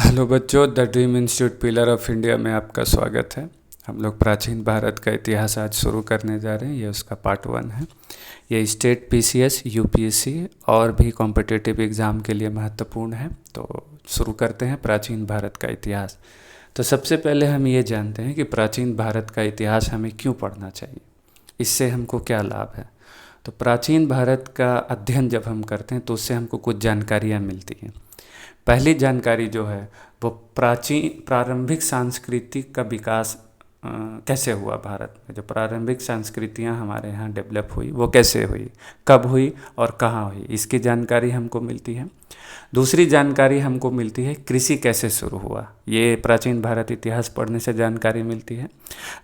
Hello बच्चों, the dream institute pillar of India में आपका स्वागत है। हम लोग प्राचीन भारत का इतिहास आज शुरू करने जा रहे हैं। ये उसका पार्ट 1 है। ये स्टेट पीसीएस, यूपीएससी और भी कॉम्पिटिटिव एग्ज़ाम के लिए महत्वपूर्ण है। तो शुरू करते हैं प्राचीन भारत का इतिहास। तो सबसे पहले हम ये जानते हैं कि प्राचीन भारत का इतिहास हमें क्यों पढ़ना चाहिए, इससे हमको क्या लाभ है। तो प्राचीन भारत का अध्ययन जब हम करते हैं तो उससे हमको कुछ जानकारियाँ मिलती हैं। पहली जानकारी जो है वो प्रारंभिक संस्कृति का विकास कैसे हुआ। भारत में जो प्रारंभिक संस्कृतियां हमारे यहाँ डेवलप हुई वो कैसे हुई, कब हुई और कहाँ हुई, इसकी जानकारी हमको मिलती है। दूसरी जानकारी हमको मिलती है कृषि कैसे शुरू हुआ। ये प्राचीन भारत इतिहास पढ़ने से जानकारी मिलती है।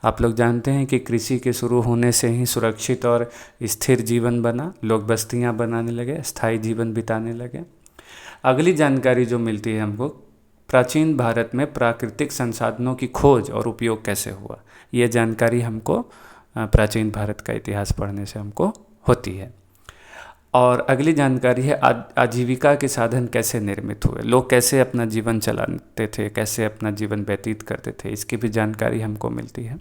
आप लोग जानते हैं कि कृषि के शुरू होने से ही सुरक्षित और स्थिर जीवन बना, लोग बस्तियाँ बनाने लगे, स्थायी जीवन बिताने लगे। अगली जानकारी जो मिलती है हमको, प्राचीन भारत में प्राकृतिक संसाधनों की खोज और उपयोग कैसे हुआ। ये जानकारी हमको प्राचीन भारत का इतिहास पढ़ने से हमको होती है। और अगली जानकारी है आजीविका के साधन कैसे निर्मित हुए, लोग कैसे अपना जीवन चलाते थे, कैसे अपना जीवन व्यतीत करते थे, इसकी भी जानकारी हमको मिलती है।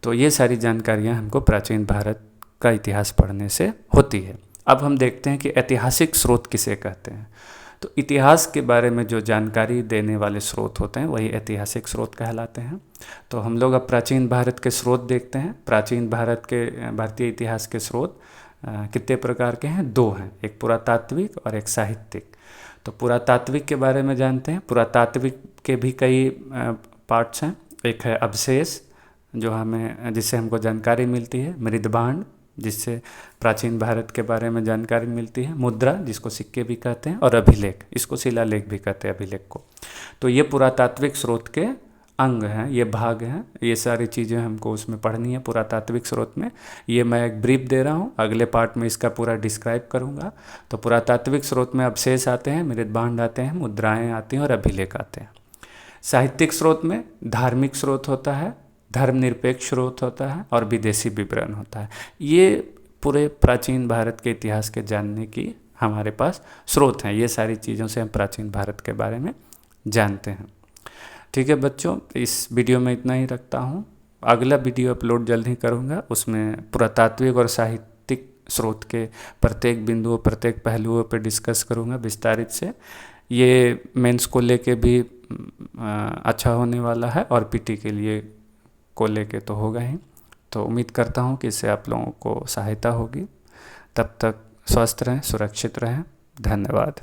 तो ये सारी जानकारियाँ हमको प्राचीन भारत का इतिहास पढ़ने से होती है। अब हम देखते हैं कि ऐतिहासिक स्रोत किसे कहते हैं। तो इतिहास के बारे में जो जानकारी देने वाले स्रोत होते हैं वही ऐतिहासिक स्रोत कहलाते हैं। तो हम लोग अब प्राचीन भारत के स्रोत देखते हैं। प्राचीन भारतीय इतिहास के स्रोत कितने प्रकार के हैं? 2 हैं, एक पुरातात्विक और एक साहित्यिक। तो पुरातात्विक के बारे में जानते हैं। पुरातात्विक के भी कई पार्ट्स हैं। एक है अवशेष जिससे हमको जानकारी मिलती है, मृदभांड जिससे प्राचीन भारत के बारे में जानकारी मिलती है, मुद्रा जिसको सिक्के भी कहते हैं, और अभिलेख, इसको शिलालेख भी कहते हैं अभिलेख को। तो ये पुरातात्विक स्रोत के अंग हैं, ये भाग हैं। ये सारी चीज़ें हमको उसमें पढ़नी है पुरातात्विक स्रोत में। ये मैं एक ब्रीफ दे रहा हूँ, अगले पार्ट में इसका पूरा डिस्क्राइब करूँगा। तो पुरातात्विक स्रोत में अवशेष आते हैं, मृदभांड आते हैं, मुद्राएँ आती हैं और अभिलेख आते हैं। साहित्यिक स्रोत में धार्मिक स्रोत होता है, धर्मनिरपेक्ष स्रोत होता है और विदेशी विवरण होता है। ये पूरे प्राचीन भारत के इतिहास के जानने की हमारे पास स्रोत हैं। ये सारी चीज़ों से हम प्राचीन भारत के बारे में जानते हैं। ठीक है बच्चों, इस वीडियो में इतना ही रखता हूँ। अगला वीडियो अपलोड जल्द ही करूँगा, उसमें पुरातात्विक और साहित्यिक स्रोत के प्रत्येक बिंदुओं, प्रत्येक पहलुओं पर डिस्कस करूँगा विस्तारित से। ये मेंस को लेके भी अच्छा होने वाला है और पीटी के लिए को लेके तो होगा ही। तो उम्मीद करता हूँ कि इससे आप लोगों को सहायता होगी। तब तक स्वस्थ रहें, सुरक्षित रहें। धन्यवाद।